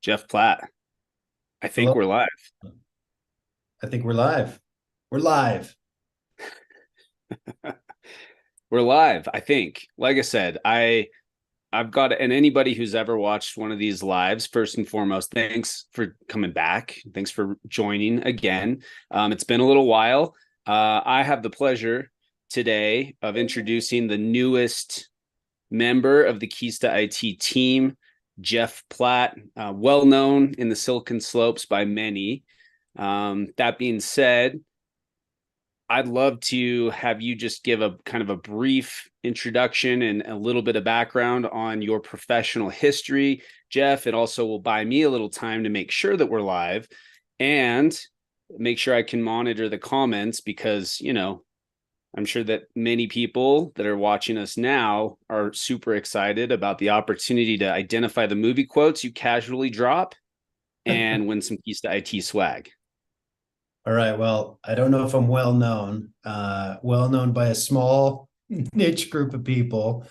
Jeff Platt. I think Hello. we're live. I think we're live. We're live. We're live, I think. Like I said, I've got and anybody who's ever watched one of these lives, first and foremost, thanks for coming back. Thanks for joining again. It's been a little while. I have the pleasure today of introducing the newest member of the KēSTA I.T team, Jeff Platt, well known in the Silicon Slopes by many. That being said, I'd love to have you just give a kind of a brief introduction and a little bit of background on your professional history, Jeff. It also will buy me a little time to make sure that we're live and make sure I can monitor the comments because, I'm sure that many people that are watching us now are super excited about the opportunity to identify the movie quotes you casually drop and win some KēSTA IT swag. All right. Well, I don't know if I'm well known by a small niche group of people.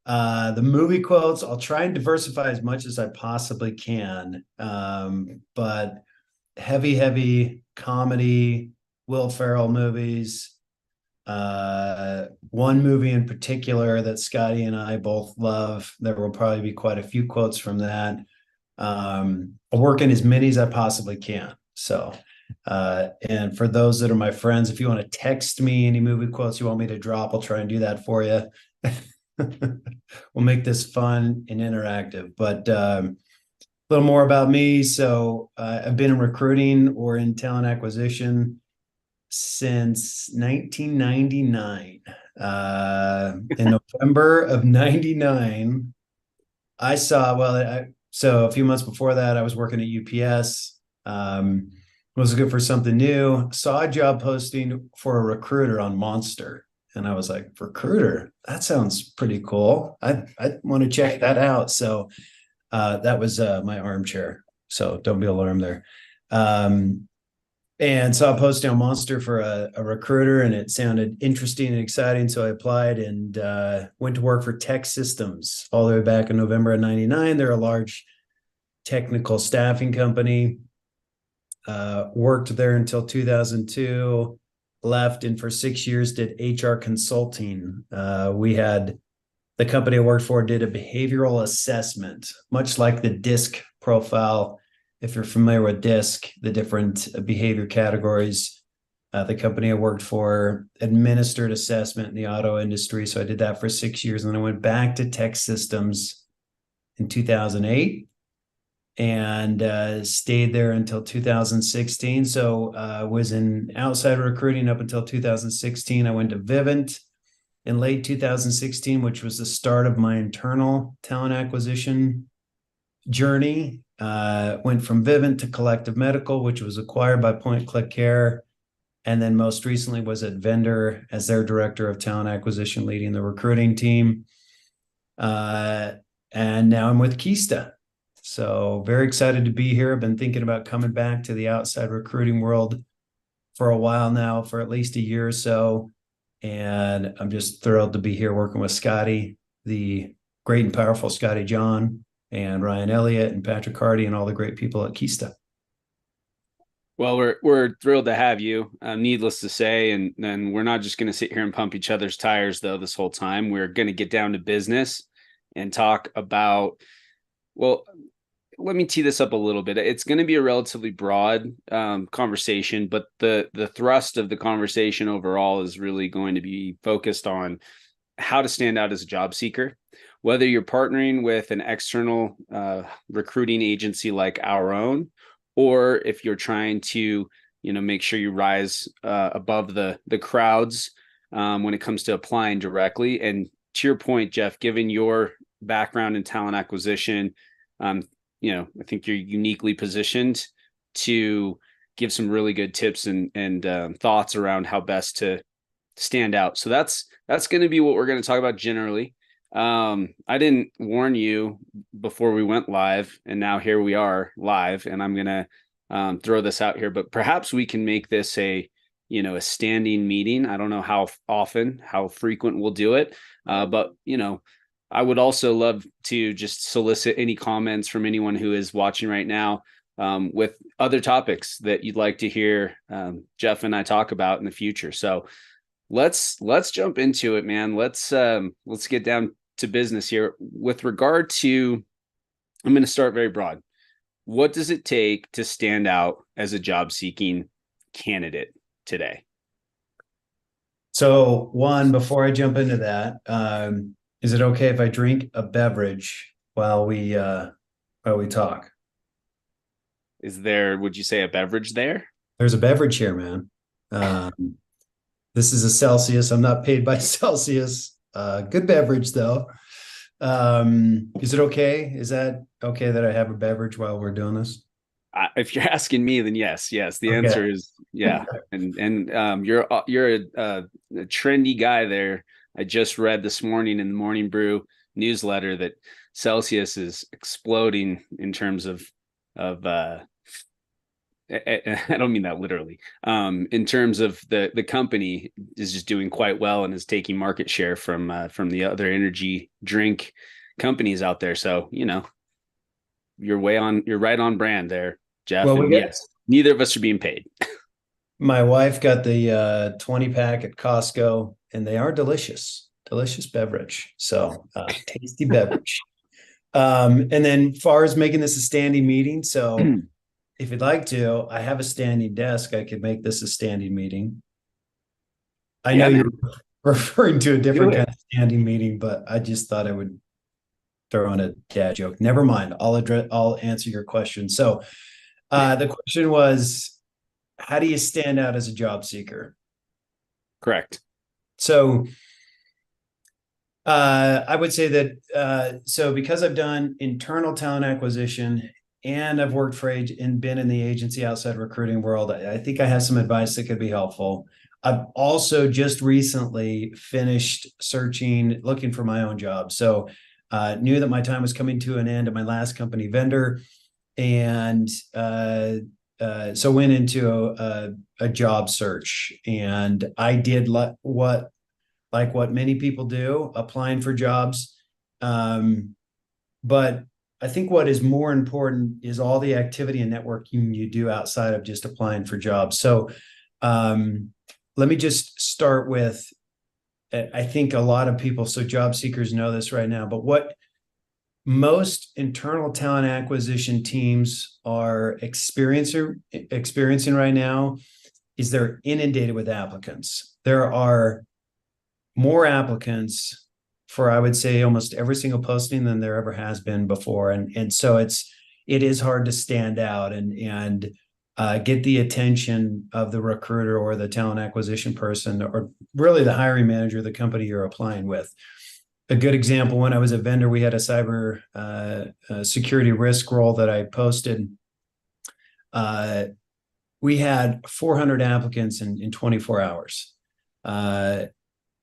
The movie quotes, I'll try and diversify as much as I possibly can. But heavy comedy, Will Ferrell movies. One movie in particular that Scotty and I both love. There will probably be quite a few quotes from that. I'll work in as many as I possibly can. And for those that are my friends, if you want to text me any movie quotes you want me to drop, I'll try and do that for you. We'll make this fun and interactive. But a little more about me. So I've been in recruiting or in talent acquisition since 1999. In November of 99, so a few months before that, I was working at UPS. Was looking for something new. Saw a job posting for a recruiter on Monster. And I was like, recruiter? That sounds pretty cool. I want to check that out. So that was my armchair. So don't be alarmed there. And saw a posting on Monster for a recruiter, and it sounded interesting and exciting. So I applied and went to work for Tech Systems all the way back in November of 99. They're a large technical staffing company. Worked there until 2002, left, and for 6 years did HR consulting. The company I worked for did a behavioral assessment, much like the DISC profile. If you're familiar with DISC, the different behavior categories, the company I worked for administered assessment in the auto industry. So I did that for 6 years. And then I went back to Tech Systems in 2008 and stayed there until 2016. So was in outside recruiting up until 2016. I went to Vivint in late 2016, which was the start of my internal talent acquisition journey. Went from Vivint to Collective Medical, which was acquired by Point Click Care. And then most recently was at Vendor as their director of talent acquisition, leading the recruiting team. And now I'm with KēSTA. So very excited to be here. I've been thinking about coming back to the outside recruiting world for a while now, for at least a year or so. And I'm just thrilled to be here working with Scotty, the great and powerful Scotty John, and Ryan Elliott and Patrick Hardy and all the great people at KēSTA. Well, we're thrilled to have you. Needless to say, and then we're not just going to sit here and pump each other's tires though. This whole time, we're going to get down to business and talk about. Well, let me tee this up a little bit. It's going to be a relatively broad conversation, but the thrust of the conversation overall is really going to be focused on how to stand out as a job seeker, whether you're partnering with an external recruiting agency like our own, or if you're trying to, make sure you rise above the crowds when it comes to applying directly. And to your point, Jeff, given your background in talent acquisition, I think you're uniquely positioned to give some really good tips and thoughts around how best to stand out. So that's going to be what we're going to talk about generally. I didn't warn you before we went live, and now here we are live, and I'm going to throw this out here, but perhaps we can make this a standing meeting. I don't know how often, how frequent we'll do it. But I would also love to just solicit any comments from anyone who is watching right now, with other topics that you'd like to hear Jeff and I talk about in the future. So let's jump into it, man. Let's get down to business here. With regard to, I'm going to start very broad. What does it take to stand out as a job seeking candidate today? So, one, before I jump into that, is it okay if I drink a beverage while we talk? Is there, would you say, a beverage there? There's a beverage here, man. Um, this is a Celsius. I'm not paid by Celsius. Good beverage though. Is it okay? Is that okay that I have a beverage while we're doing this? If you're asking me, then yes. The Okay. answer is yeah. And you're a trendy guy there. I just read this morning in the Morning Brew newsletter that Celsius is exploding in terms of I don't mean that literally. In terms of the company is just doing quite well and is taking market share from the other energy drink companies out there. So you're right on brand there, Jeff. Well, we And get yes, neither of us are being paid. my wife got the 20 pack at Costco, and they are delicious, delicious beverage. So tasty beverage. And then far as making this a standing meeting, so if you'd like to, I have a standing desk. I could make this a standing meeting. I know Yeah, you're man, referring to a do different kind it. of standing meeting, but I just thought I would throw in a dad joke. Never mind. I'll answer your question. So the question was, how do you stand out as a job seeker? Correct. So I would say that so because I've done internal talent acquisition and I've worked for and been in the agency outside recruiting world, I think I have some advice that could be helpful. I've also just recently finished looking for my own job. So knew that my time was coming to an end at my last company vendor, and so went into a job search, and I did what many people do, applying for jobs. But I think what is more important is all the activity and networking you do outside of just applying for jobs. So let me just start with, I think a lot of people, so job seekers know this right now, but what most internal talent acquisition teams are experiencing right now is they're inundated with applicants. There are more applicants for, I would say, almost every single posting than there ever has been before, and so it is hard to stand out and get the attention of the recruiter or the talent acquisition person, or really the hiring manager of the company you're applying with. A good example: when I was a vendor, we had a cyber security risk role that I posted. We had 400 applicants in 24 hours.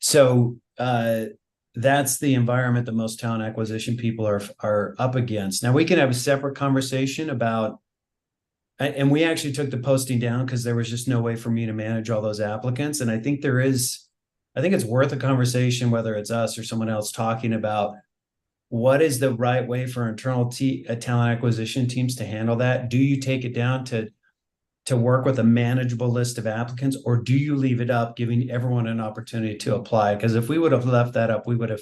So that's the environment that most talent acquisition people are up against. Now we can have a separate conversation about, and we actually took the posting down because there was just no way for me to manage all those applicants. And I think it's worth a conversation, whether it's us or someone else, talking about what is the right way for internal talent acquisition teams to handle that. Do you take it down to work with a manageable list of applicants, or do you leave it up, giving everyone an opportunity to apply? Because if we would have left that up, we would have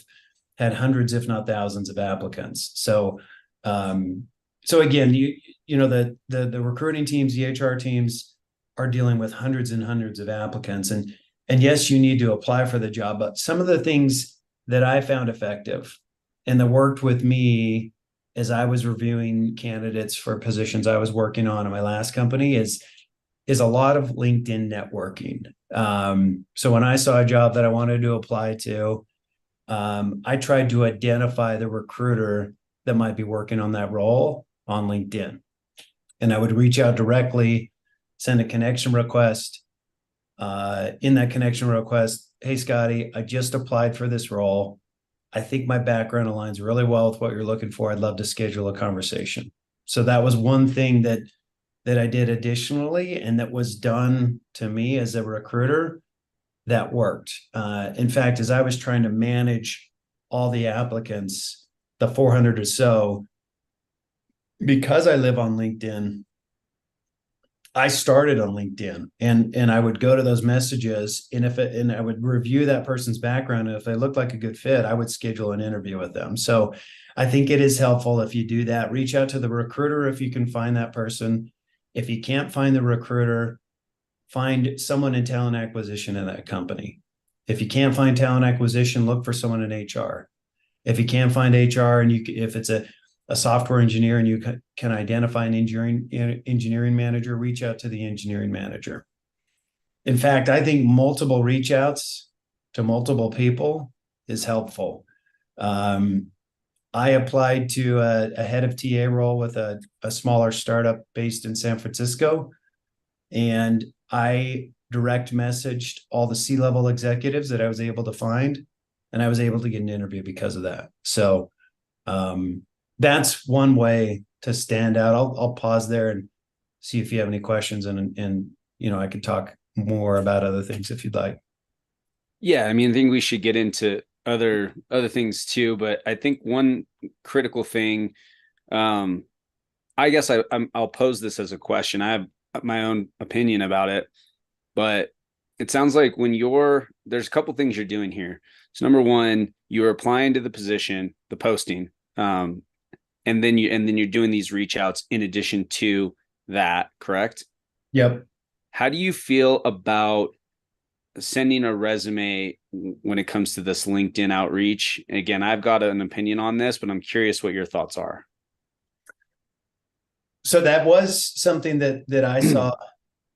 had hundreds, if not thousands, of applicants. So again, the recruiting teams, the HR teams are dealing with hundreds and hundreds of applicants, and yes, you need to apply for the job. But some of the things that I found effective and that worked with me as I was reviewing candidates for positions I was working on in my last company is a lot of LinkedIn networking. So when I saw a job that I wanted to apply to, I tried to identify the recruiter that might be working on that role on LinkedIn. And I would reach out directly, send a connection request. In that connection request, hey, Scotty, I just applied for this role. I think my background aligns really well with what you're looking for. I'd love to schedule a conversation. So that was one thing that I did additionally, and that was done to me as a recruiter that worked. In fact, as I was trying to manage all the applicants, the 400 or so, because I live on LinkedIn. I started on LinkedIn, and I would go to those messages, and I would review that person's background. And if they looked like a good fit, I would schedule an interview with them. So I think it is helpful if you do that. Reach out to the recruiter if you can find that person. If you can't find the recruiter, find someone in talent acquisition in that company. If you can't find talent acquisition, look for someone in HR. If you can't find HR, and if it's a software engineer and you can identify an engineering manager, reach out to the engineering manager. In fact, I think multiple reach outs to multiple people is helpful. I applied to a head of TA role with a smaller startup based in San Francisco, and I direct messaged all the C-level executives that I was able to find, and I was able to get an interview because of that. So that's one way to stand out. I'll pause there and see if you have any questions, and I could talk more about other things if you'd like. Yeah, I mean, I think we should get into other things too, but I think one critical thing, um, I guess I'll pose this as a question. I have my own opinion about it, but it sounds like there's a couple things you're doing here. So number one, you're applying to the position, the posting, and then you're doing these reach outs in addition to that, correct? Yep. How do you feel about sending a resume when it comes to this LinkedIn outreach? Again, I've got an opinion on this, but I'm curious what your thoughts are. So that was something that I saw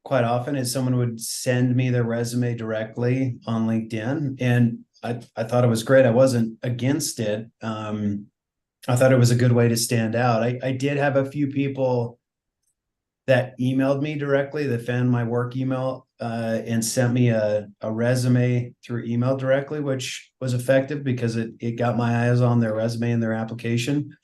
quite often, is someone would send me their resume directly on LinkedIn. And I thought it was great. I wasn't against it. I thought it was a good way to stand out. I did have a few people that emailed me directly, that found my work email and sent me a resume through email directly, which was effective because it got my eyes on their resume and their application.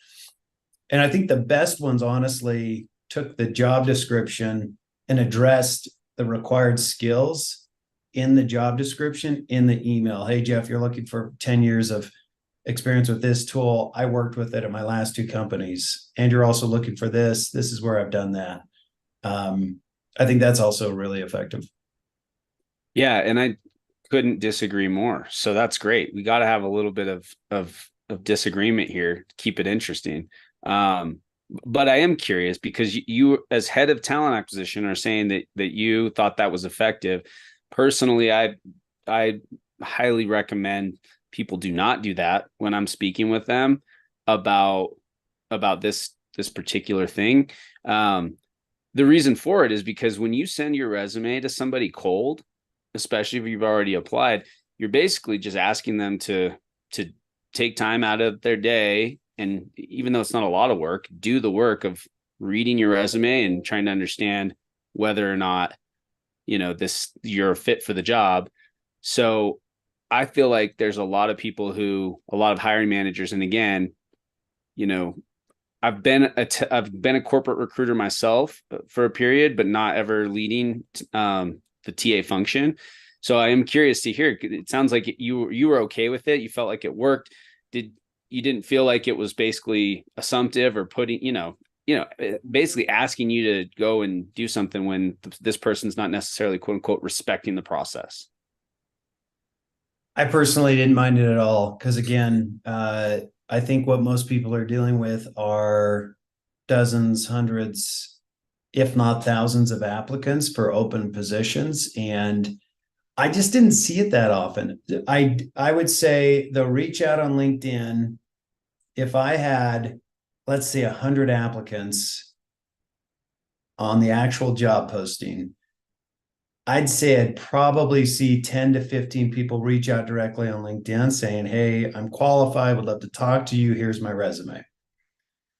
And I think the best ones, honestly, took the job description and addressed the required skills in the job description in the email. Hey, Jeff, you're looking for 10 years of experience with this tool. I worked with it at my last two companies. And you're also looking for this. This is where I've done that. I think that's also really effective. Yeah, and I couldn't disagree more. So that's great. We got to have a little bit of disagreement here to keep it interesting. But I am curious because you, as head of talent acquisition, are saying that you thought that was effective. Personally, I highly recommend people do not do that when I'm speaking with them about this particular thing. The reason for it is because when you send your resume to somebody cold, especially if you've already applied, you're basically just asking them to take time out of their day, and even though it's not a lot of work, do the work of reading your resume and trying to understand whether or not you're a fit for the job. So I feel like there's a lot of hiring managers, and again, you know, I've been a corporate recruiter myself for a period, but not ever leading the TA function. So I am curious to hear. It sounds like you were okay with it. You felt like it worked. You didn't feel like it was basically assumptive or putting basically asking you to go and do something when this person's not necessarily quote unquote respecting the process. I personally didn't mind it at all because, again, I think what most people are dealing with are dozens, hundreds, if not thousands of applicants for open positions. And I just didn't see it that often. I would say the reach out on LinkedIn, if I had, let's say, 100 applicants on the actual job posting, I'd say I'd probably see 10 to 15 people reach out directly on LinkedIn saying, hey, I'm qualified, would love to talk to you. Here's my resume.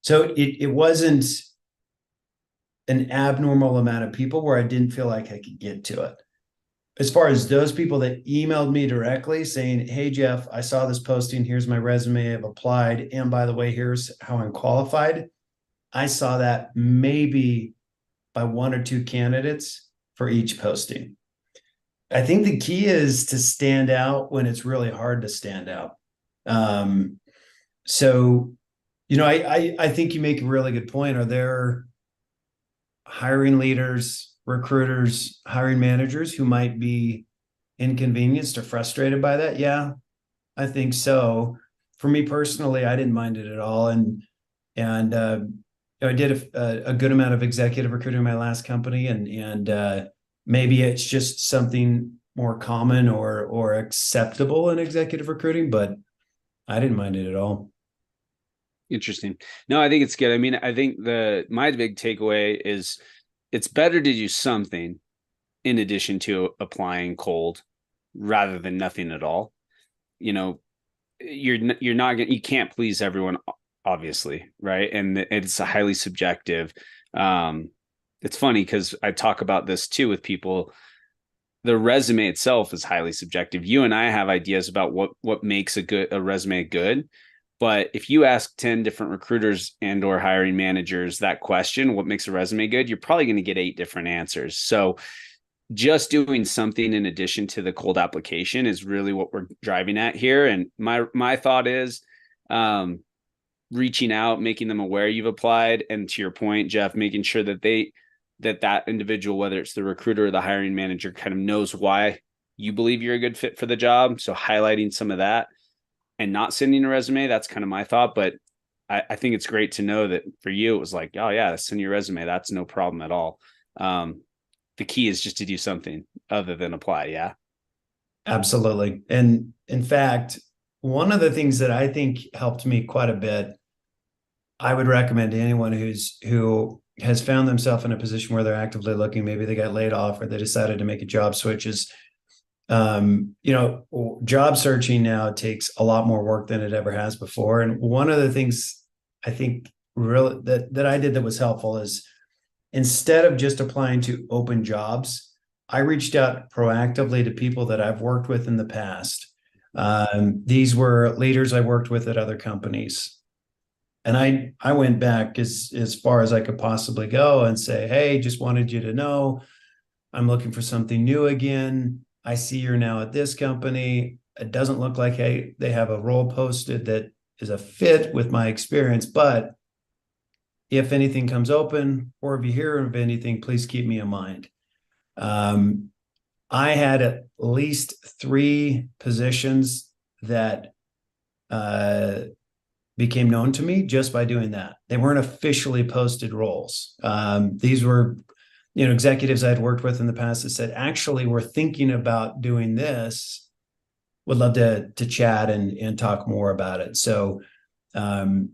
So it wasn't an abnormal amount of people where I didn't feel like I could get to it. As far as those people that emailed me directly saying, hey, Jeff, I saw this posting. Here's my resume. I've applied. And by the way, here's how I'm qualified. I saw that maybe by one or two candidates for each posting. I think the key is to stand out when it's really hard to stand out. Um, so, I think you make a really good point. Are there hiring leaders, recruiters, hiring managers who might be inconvenienced or frustrated by that? Yeah, I think so. For me personally, I didn't mind it at all, and I did a good amount of executive recruiting in my last company, and maybe it's just something more common or acceptable in executive recruiting, but I didn't mind it at all. Interesting. No, I think it's good. I mean, I think my big takeaway is it's better to do something in addition to applying cold rather than nothing at all. You know, you're not gonna you can't please everyone, obviously, right? And it's a highly subjective. Um, it's funny because I talk about this too with people. The resume itself is highly subjective. You and I have ideas about what makes a resume good, but if you ask 10 different recruiters and or hiring managers that question, what makes a resume good, you're probably going to get 8 different answers. So just doing something in addition to the cold application is really what we're driving at here. And my thought is um, reaching out, making them aware you've applied, and to your point, Jeff, making sure that that individual, whether it's the recruiter or the hiring manager, kind of knows why you believe you're a good fit for the job. So highlighting some of that and not sending a resume, that's kind of my thought. But I think it's great to know that for you, it was like, oh yeah, send your resume. That's no problem at all. The key is just to do something other than apply. Yeah. Absolutely. And in fact, one of the things that I think helped me quite a bit, I would recommend to anyone who has found themselves in a position where they're actively looking, maybe they got laid off or they decided to make a job switch is, job searching now takes a lot more work than it ever has before. And one of the things I think really that I did that was helpful is instead of just applying to open jobs, I reached out proactively to people that I've worked with in the past. These were leaders I worked with at other companies. And I went back as far as I could possibly go and say, hey, just wanted you to know I'm looking for something new again. I see you're now at this company. It doesn't look like they have a role posted that is a fit with my experience, but if anything comes open or if you hear of anything, please keep me in mind. Um, I had at least 3 positions that uh, became known to me just by doing that. They weren't officially posted roles. These were, executives I'd worked with in the past that said, actually, we're thinking about doing this. Would love to chat and talk more about it. So, um,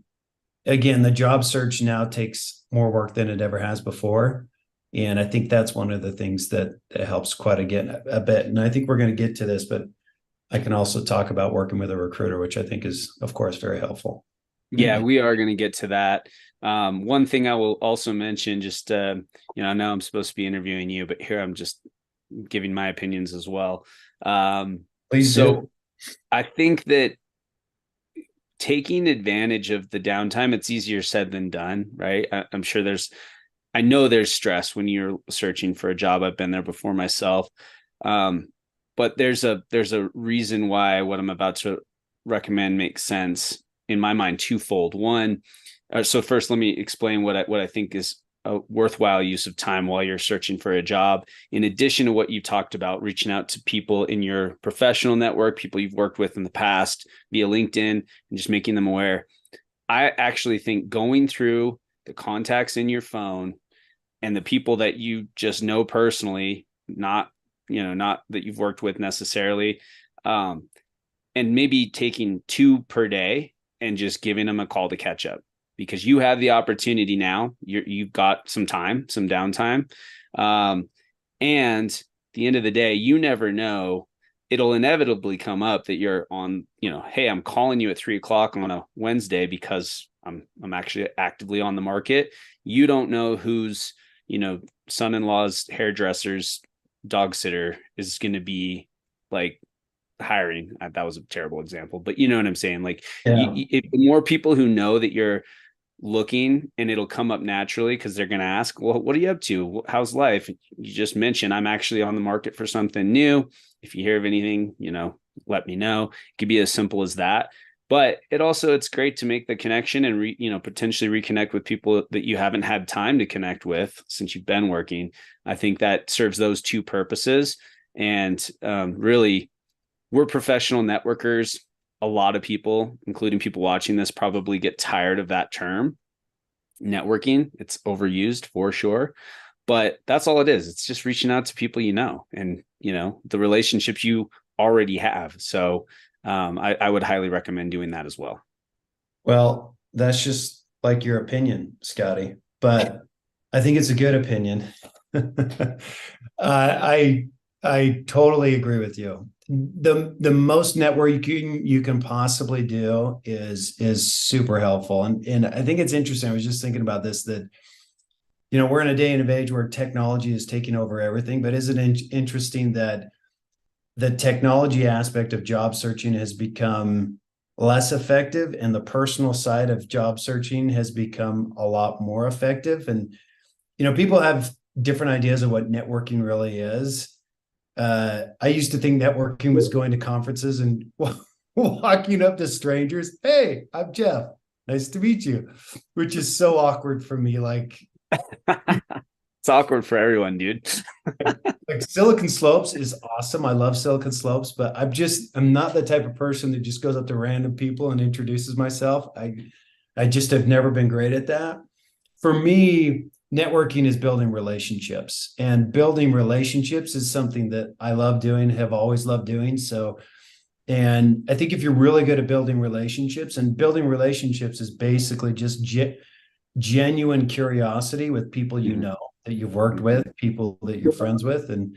again, the job search now takes more work than it ever has before. And I think that's one of the things that helps quite a bit. And I think we're going to get to this, but I can also talk about working with a recruiter, which I think is, of course, very helpful. Yeah, we are going to get to that. One thing I will also mention, just I know I'm supposed to be interviewing you, but here I'm just giving my opinions as well. Please So do. I think that taking advantage of the downtime, it's easier said than done, right? I'm sure I know there's stress when you're searching for a job. I've been there before myself. Um, but there's a reason why what I'm about to recommend makes sense in my mind twofold. One, so first let me explain what I think is a worthwhile use of time while you're searching for a job. In addition to what you talked about, reaching out to people in your professional network, people you've worked with in the past via LinkedIn, and just making them aware. I actually think going through the contacts in your phone and the people that you just know personally, not that you've worked with necessarily, um, and maybe taking 2 per day and just giving them a call to catch up, because you have the opportunity now. You've got some time, some downtime, um, and at the end of the day, you never know. It'll inevitably come up that you're on, hey, I'm calling you at 3 o'clock on a Wednesday because I'm actually actively on the market. You don't know who's, son-in-law's hairdresser's dog sitter is going to be like hiring. That was a terrible example, but you know what I'm saying? Like, Yeah. the more people who know that you're looking, and it'll come up naturally because they're going to ask, well, what are you up to? How's life? You just mentioned, I'm actually on the market for something new. If you hear of anything, let me know. It could be as simple as that. but it's great to make the connection and potentially reconnect with people that you haven't had time to connect with since you've been working. I think that serves those two purposes. And really, we're professional networkers. A lot of people, including people watching this, probably get tired of that term networking. It's overused for sure, but that's all it is. It's just reaching out to people and the relationships you already have. So I would highly recommend doing that as well. Well, that's just like your opinion, Scotty, but I think it's a good opinion. I I totally agree with you. The most networking you can possibly do is super helpful, and I think it's interesting. I was just thinking about this, that we're in a day and of age where technology is taking over everything, but is it interesting that the technology aspect of job searching has become less effective and the personal side of job searching has become a lot more effective? And people have different ideas of what networking really is. I used to think networking was going to conferences and walking up to strangers. Hey, I'm Jeff. Nice to meet you, which is so awkward for me. Like, It's awkward for everyone, dude. like Silicon Slopes is awesome. I love Silicon Slopes, but I'm not the type of person that just goes up to random people and introduces myself. I just have never been great at that. For me, networking is building relationships, and building relationships is something that I love doing, have always loved doing. So, and I think if you're really good at building relationships, and building relationships is basically just genuine curiosity with people that you've worked with, people that you're friends with. And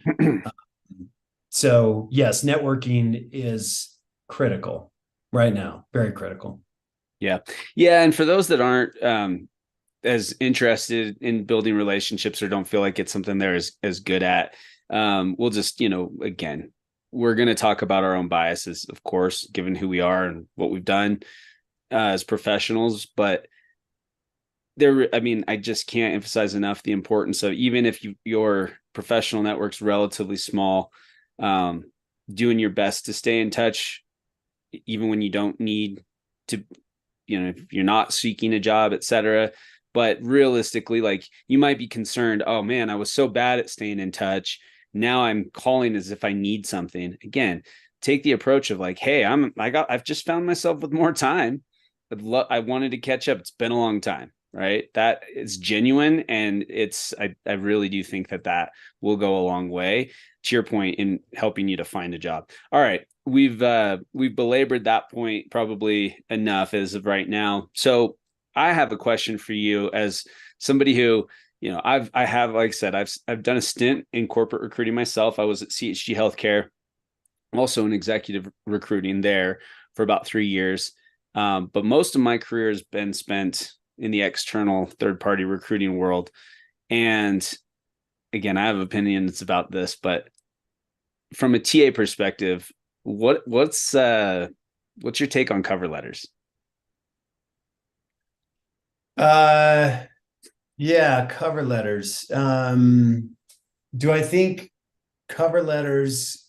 so, yes, networking is critical right now, very critical. Yeah. Yeah. And for those that aren't as interested in building relationships or don't feel like it's something they're as good at, we'll just, again, we're going to talk about our own biases, of course, given who we are and what we've done as professionals. But I just can't emphasize enough the importance of, even if your professional network's relatively small, doing your best to stay in touch, even when you don't need to, if you're not seeking a job, etc. But realistically, like, you might be concerned, oh man, I was so bad at staying in touch. Now I'm calling as if I need something. Again, take the approach of like, hey, I've just found myself with more time. I wanted to catch up. It's been a long time, right? That is genuine, and I really do think that will go a long way, to your point, in helping you to find a job. All right, we've belabored that point probably enough as of right now. So I have a question for you, as somebody who, I have, like I said, I've done a stint in corporate recruiting myself. I was at CHG Healthcare, also in executive recruiting there for about 3 years. But most of my career has been spent in the external third-party recruiting world. And again, I have opinions about this, but from a TA perspective, what's your take on cover letters? Yeah, cover letters. Do I think cover letters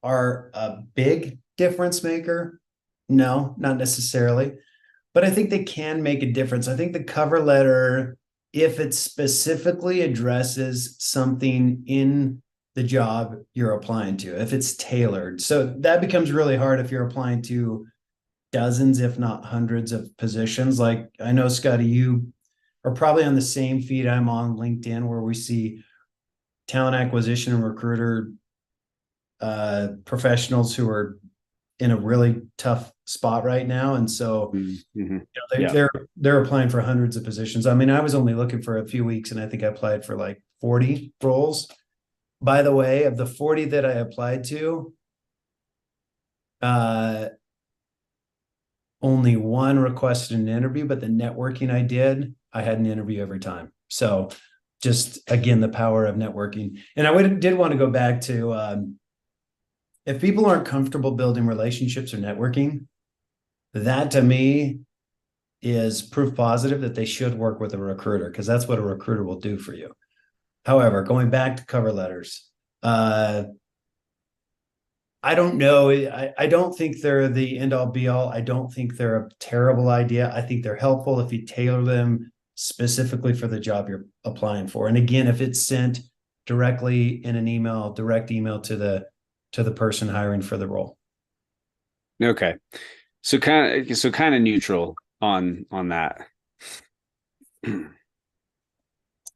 are a big difference maker? No, not necessarily. But I think they can make a difference. I think the cover letter, if it specifically addresses something in the job you're applying to, if it's tailored. So that becomes really hard if you're applying to dozens, if not hundreds of positions. Like, I know, Scotty, you are probably on the same feed I'm on, LinkedIn, where we see talent acquisition and recruiter professionals who are in a really tough spot right now. And so Yeah. they're applying for hundreds of positions. I mean, I was only looking for a few weeks and I think I applied for like 40 roles. By the way, of the 40 that I applied to, only one requested an interview, but the networking I did, I had an interview every time. So just, again, the power of networking. And did want to go back to, if people aren't comfortable building relationships or networking, that to me is proof positive that they should work with a recruiter, because that's what a recruiter will do for you. However, going back to cover letters, I don't know. I don't think they're the end all be all. I don't think they're a terrible idea. I think they're helpful if you tailor them specifically for the job you're applying for. And again, if it's sent directly in an email, direct email to the person hiring for the role. Okay. So kind of neutral on that.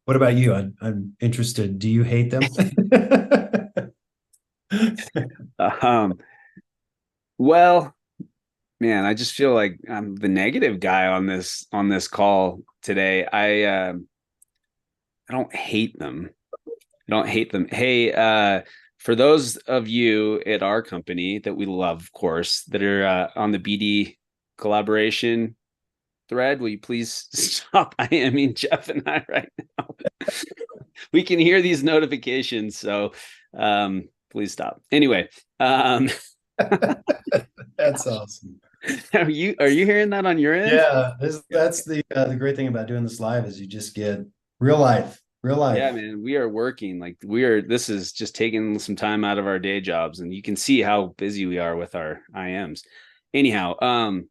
What about you? I'm interested. Do you hate them? um, well, man, I just feel like I'm the negative guy on this call today. I don't hate them. I don't hate them. Hey, for those of you at our company that we love, of course, that are on the BD collaboration thread, will you please stop IMing Jeff and I right now? We can hear these notifications, so please stop. Anyway, That's awesome. are you hearing that on your end? Yeah, that's the great thing about doing this live is you just get real life, real Yeah, life. man, we are working like this is just taking some time out of our day jobs, and you can see how busy we are with our IMs. Anyhow,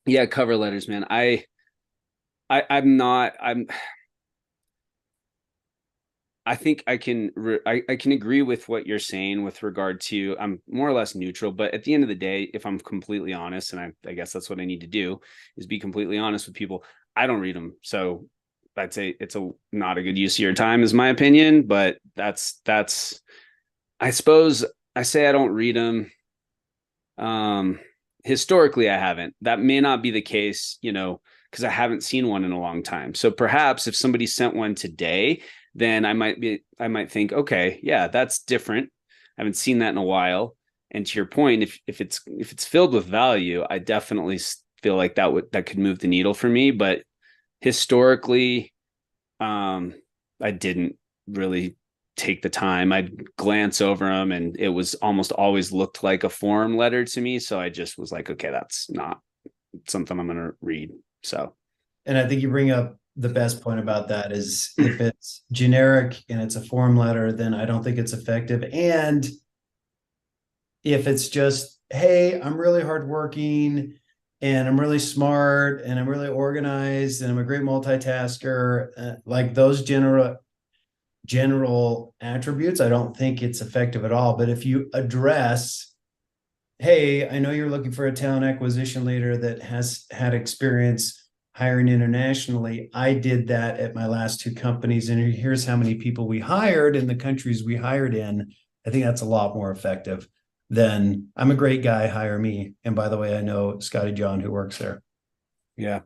yeah, cover letters, man. I'm not I think I can agree with what you're saying with regard to I'm more or less neutral, but at the end of the day, if I'm completely honest, and I guess that's what I need to do is be completely honest with people. I don't read them, so I'd say it's a not a good use of your time, is my opinion. But that's I suppose I say I don't read them. Um, Historically, I haven't. That may not be the case, because I haven't seen one in a long time. So perhaps if somebody sent one today, then I might think, okay, yeah, that's different. I haven't seen that in a while. And to your point, if it's filled with value, I definitely feel like that could move the needle for me. But historically, um, I didn't really take the time. I'd glance over them, and it was almost always looked like a form letter to me. So I just was like, okay, that's not something I'm going to read. So, And I think you bring up the best point about that is if it's generic and it's a form letter, then I don't think it's effective. And if it's just, hey, I'm really hardworking and I'm really smart and I'm really organized and I'm a great multitasker, like those general attributes, I don't think it's effective at all. But if you address, hey, I know you're looking for a talent acquisition leader that has had experience hiring internationally. I did that at my last two companies, and here's how many people we hired in the countries we hired in. I think that's a lot more effective than I'm a great guy, hire me. And by the way, I know Scotty John who works there. yeah.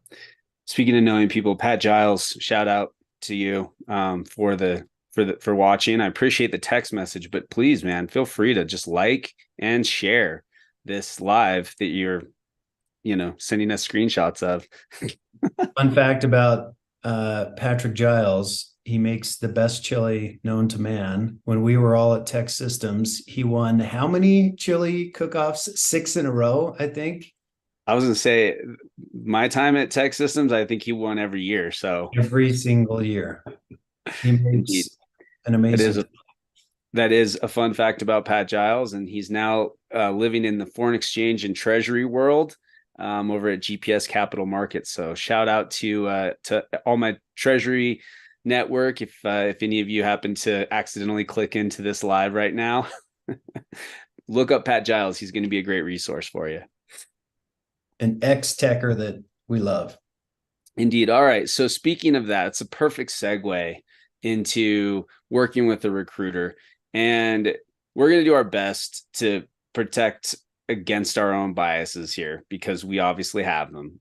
Speaking of knowing people, Pat Giles, shout out to you for watching. I appreciate the text message, but please, man, feel free to just like and share this live that you're sending us screenshots of. Fun fact about Patrick Giles, he makes the best chili known to man. When we were all at Tech Systems, he won how many chili cook-offs? 6 in a row, I think. I was gonna say my time at Tech Systems, I think he won every year. So Every single year. He indeed, makes an that amazing. is a that is a fun fact about Pat Giles, and he's now living in the foreign exchange and treasury world over at GPS Capital Markets. So shout out to all my treasury network. If any of you happen to accidentally click into this live right now, look up Pat Giles. He's going to be a great resource for you. An ex-techer that we love. Indeed. All right. So speaking of that, it's a perfect segue into working with a recruiter. And we're going to do our best to protect against our own biases here because we obviously have them.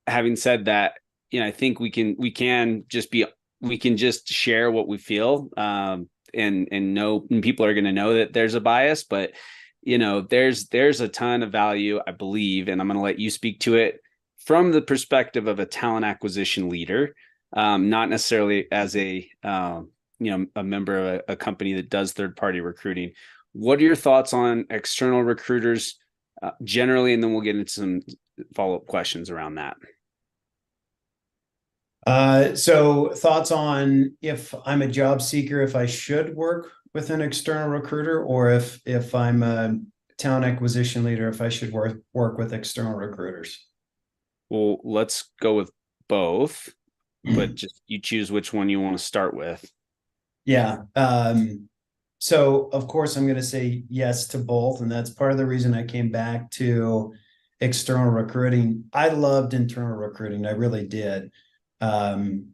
Having said that, I think we can just share what we feel, and know, and people are going to know that there's a bias, but there's a ton of value, I believe, and I'm going to let you speak to it from the perspective of a talent acquisition leader, not necessarily as a member of a company that does third party recruiting. What are your thoughts on external recruiters generally, and then we'll get into some follow up questions around that. So thoughts on if I'm a job seeker, if I should work with an external recruiter, or if I'm a talent acquisition leader, if I should work with external recruiters. Well, let's go with both, but just you choose which one you want to start with. Yeah. So of course I'm going to say yes to both, and that's part of the reason I came back to external recruiting. I loved internal recruiting, I really did. Um,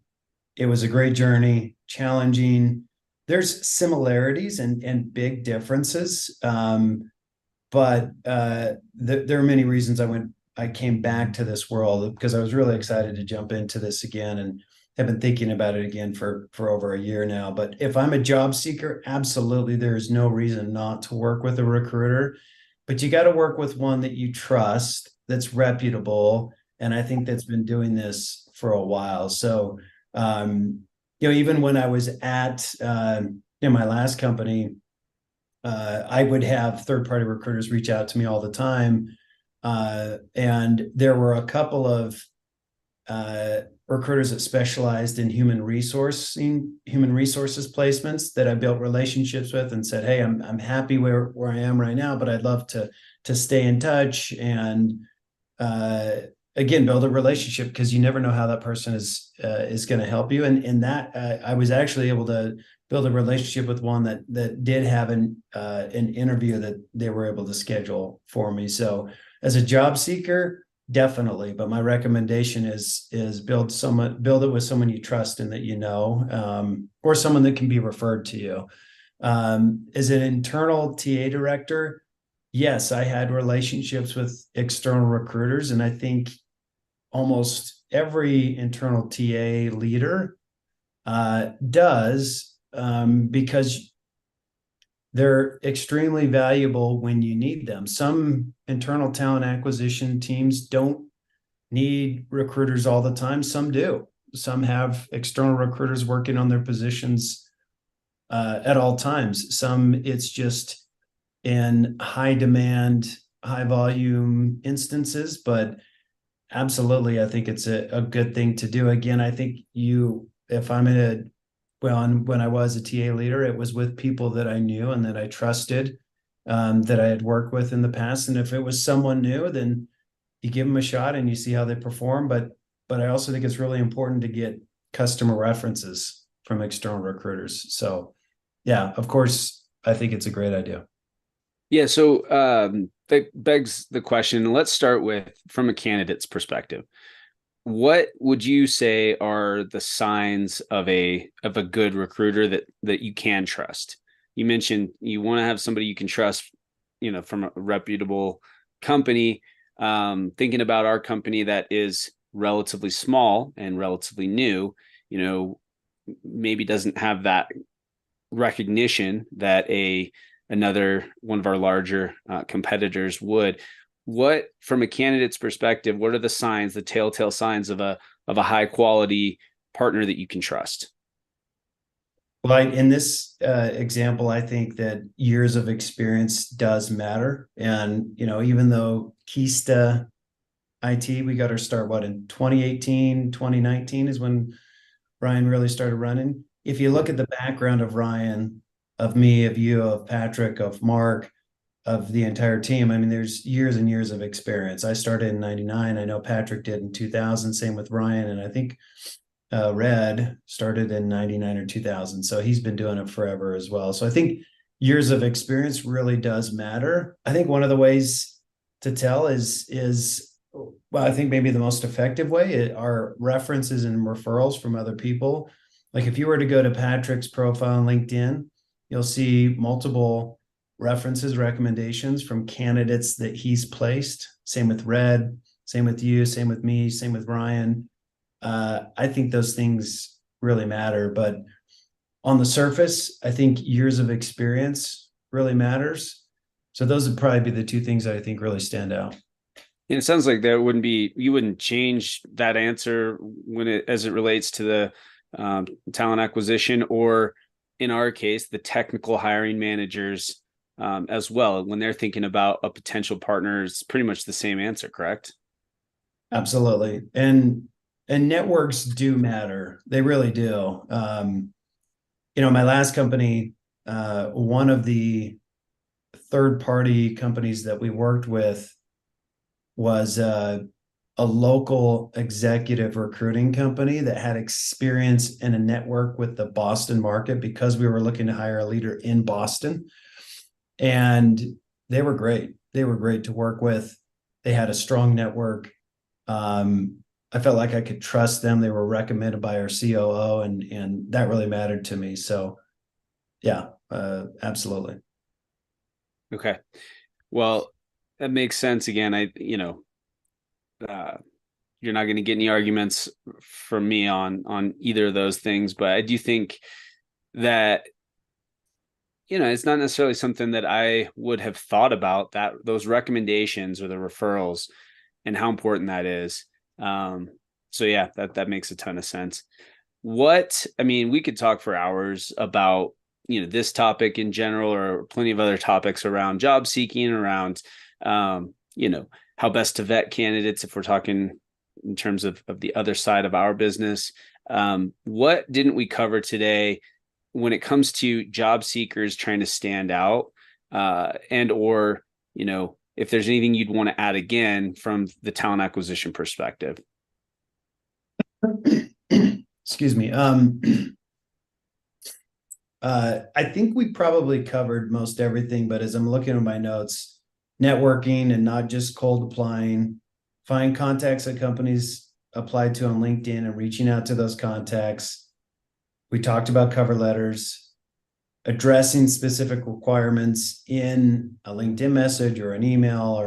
it was a great journey, challenging. There's similarities and big differences, but there are many reasons I came back to this world because I was really excited to jump into this again and have been thinking about it again for over a year now. But if I'm a job seeker, absolutely there is no reason not to work with a recruiter, but you got to work with one that you trust, that's reputable, and I think that's been doing this for a while. So even when I was at in my last company, I would have third party recruiters reach out to me all the time. And there were a couple of recruiters that specialized in human resources placements that I built relationships with and said, hey, I'm happy where I am right now, but I'd love to stay in touch and uh, again build a relationship because you never know how that person is going to help you. And that I was actually able to build a relationship with one that did have an interview that they were able to schedule for me. So as a job seeker, definitely. But my recommendation is build it with someone you trust and that you know, or someone that can be referred to you. As an internal TA director, yes, I had relationships with external recruiters, and I think almost every internal TA leader does, because they're extremely valuable when you need them. Some internal talent acquisition teams don't need recruiters all the time. Some do. Some have external recruiters working on their positions at all times. Some it's just in high demand, high volume instances, but absolutely, I think it's a good thing to do. Again, I think if I'm in and when I was a TA leader, it was with people that I knew and that I trusted, that I had worked with in the past. And if it was someone new, then you give them a shot and you see how they perform. But I also think it's really important to get customer references from external recruiters. So yeah, of course, I think it's a great idea. Yeah, so that begs the question. Let's start with from a candidate's perspective. What would you say are the signs of a good recruiter that you can trust? You mentioned you want to have somebody you can trust, from a reputable company. Thinking about our company that is relatively small and relatively new, maybe doesn't have that recognition that another one of our larger competitors would. What, from a candidate's perspective, what are the signs, the telltale signs of a high quality partner that you can trust? Well, in this example, I think that years of experience does matter. And, even though KēSTA IT, we got our start, in 2018, 2019 is when Ryan really started running. If you look at the background of Ryan, of me, of you, of Patrick, of Mark, of the entire team, I mean, there's years and years of experience. I started in 99. I know Patrick did in 2000, same with Ryan. And I think Red started in 99 or 2000. So he's been doing it forever as well. So I think years of experience really does matter. I think one of the ways to tell well, I think maybe the most effective way are references and referrals from other people. Like if you were to go to Patrick's profile on LinkedIn, you'll see multiple references, recommendations from candidates that he's placed. Same with Red, same with you, same with me, same with Ryan. I think those things really matter. But on the surface, I think years of experience really matters. So those would probably be the two things that I think really stand out. And it sounds like you wouldn't change that answer as it relates to the talent acquisition, or in our case, the technical hiring managers as well. When they're thinking about a potential partner, it's pretty much the same answer, correct? Absolutely. And networks do matter. They really do. My last company, one of the third party companies that we worked with was a local executive recruiting company that had experience in a network with the Boston market because we were looking to hire a leader in Boston. And they were great. They were great to work with. They had a strong network. I felt like I could trust them. They were recommended by our COO, and that really mattered to me. So yeah, absolutely. Okay. Well, that makes sense. Again, uh, you're not going to get any arguments from me on either of those things, but I do think that it's not necessarily something that I would have thought about, that those recommendations or the referrals and how important that is. So yeah, that makes a ton of sense. I mean, we could talk for hours about, this topic in general, or plenty of other topics around job seeking, around, um, you know, how best to vet candidates if we're talking in terms of the other side of our business. What didn't we cover today when it comes to job seekers trying to stand out, and or, if there's anything you'd want to add again from the talent acquisition perspective? Excuse me. I think we probably covered most everything, but as I'm looking at my notes, networking and not just cold applying, find contacts that companies applied to on LinkedIn and reaching out to those contacts. We talked about cover letters, addressing specific requirements in a LinkedIn message or an email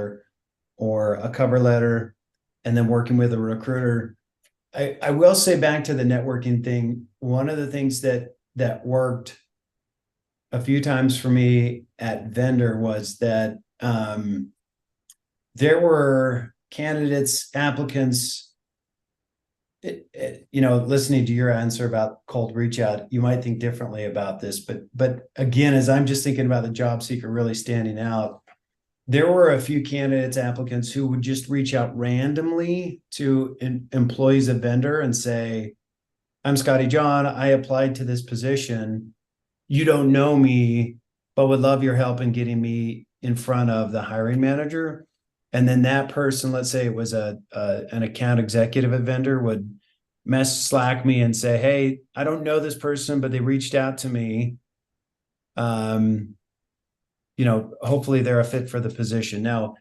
or a cover letter, and then working with a recruiter. I will say, back to the networking thing, one of the things that worked a few times for me at vendor was that there were candidates, applicants. Listening to your answer about cold reach out, you might think differently about this, but again, as I'm just thinking about the job seeker really standing out, there were a few candidates, applicants who would just reach out randomly to employees of vendor and say, "I'm Scotty John. I applied to this position. You don't know me, but would love your help in getting me in front of the hiring manager." And then that person, let's say it was an account executive at vendor, would Slack me and say, "Hey, I don't know this person, but they reached out to me. Um, hopefully they're a fit for the position." Now,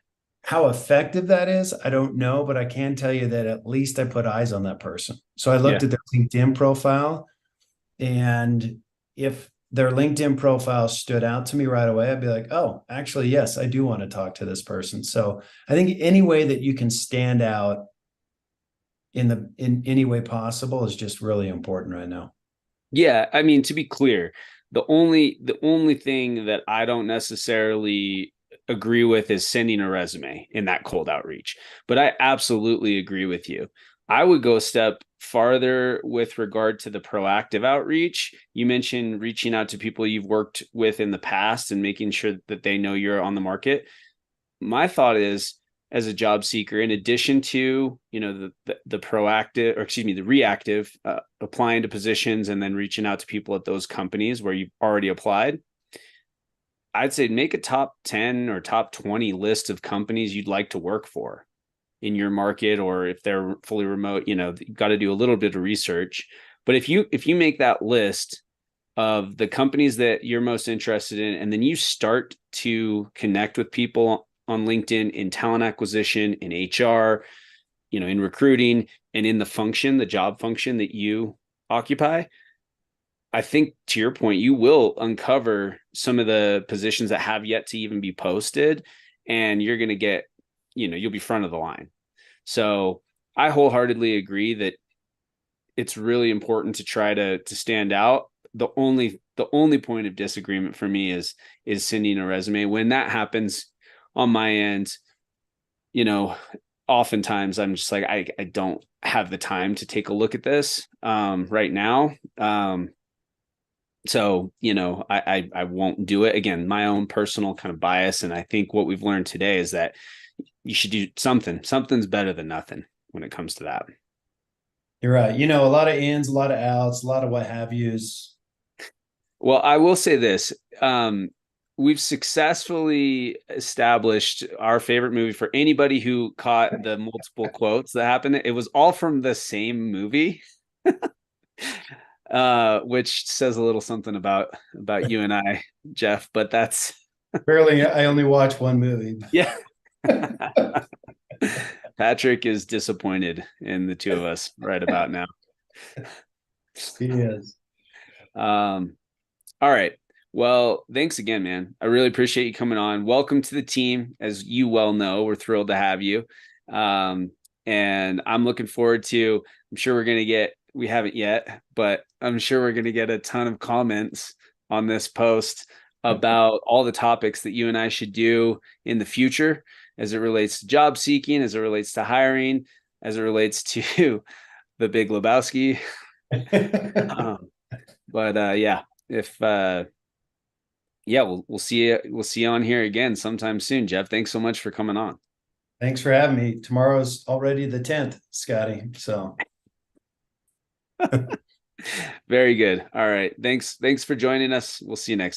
how effective that is, I don't know, but I can tell you that at least I put eyes on that person. So I looked Yeah. at their LinkedIn profile, and if their LinkedIn profile stood out to me right away, I'd be like, "Oh, actually, yes, I do want to talk to this person." So I think any way that you can stand out in any way possible is just really important right now. Yeah, I mean, to be clear, the only thing that I don't necessarily agree with is sending a resume in that cold outreach. But I absolutely agree with you. I would go a step farther with regard to the proactive outreach. You mentioned reaching out to people you've worked with in the past and making sure that they know you're on the market. My thought is, as a job seeker, in addition to, the proactive, or excuse me, the reactive, applying to positions and then reaching out to people at those companies where you've already applied, I'd say make a top 10 or top 20 list of companies you'd like to work for in your market, or if they're fully remote, you've got to do a little bit of research. But if you make that list of the companies that you're most interested in, and then you start to connect with people on LinkedIn in talent acquisition, in HR, in recruiting, and in the job function that you occupy, I think, to your point, you will uncover some of the positions that have yet to even be posted, and you're going to get, you'll be front of the line. So I wholeheartedly agree that it's really important to try to stand out. The only point of disagreement for me is sending a resume. When that happens on my end, you know, oftentimes I'm just like, I don't have the time to take a look at this right now. So, I won't do it. Again, my own personal kind of bias. And I think what we've learned today is that you should do something. Something's better than nothing when it comes to that. You're right. A lot of ins, a lot of outs, a lot of what have yous. Well, I will say this. We've successfully established our favorite movie for anybody who caught the multiple quotes that happened. It was all from the same movie, which says a little something about you and I, Jeff. But that's Apparently, I only watch one movie. yeah. Patrick is disappointed in the two of us right about now. He is. Um, all right. Well, thanks again, man. I really appreciate you coming on. Welcome to the team. As you well know, we're thrilled to have you. Um, and I'm looking forward to, I'm sure we're going to get, we haven't yet, but I'm sure we're going to get a ton of comments on this post about all the topics that you and I should do in the future as it relates to job seeking, as it relates to hiring, as it relates to the Big Lebowski. Um, but yeah, if yeah, we'll see you on here again sometime soon, Jeff. Thanks so much for coming on. Thanks for having me. Tomorrow's already the 10th, Scotty. So Very good. All right. Thanks for joining us. We'll see you next time.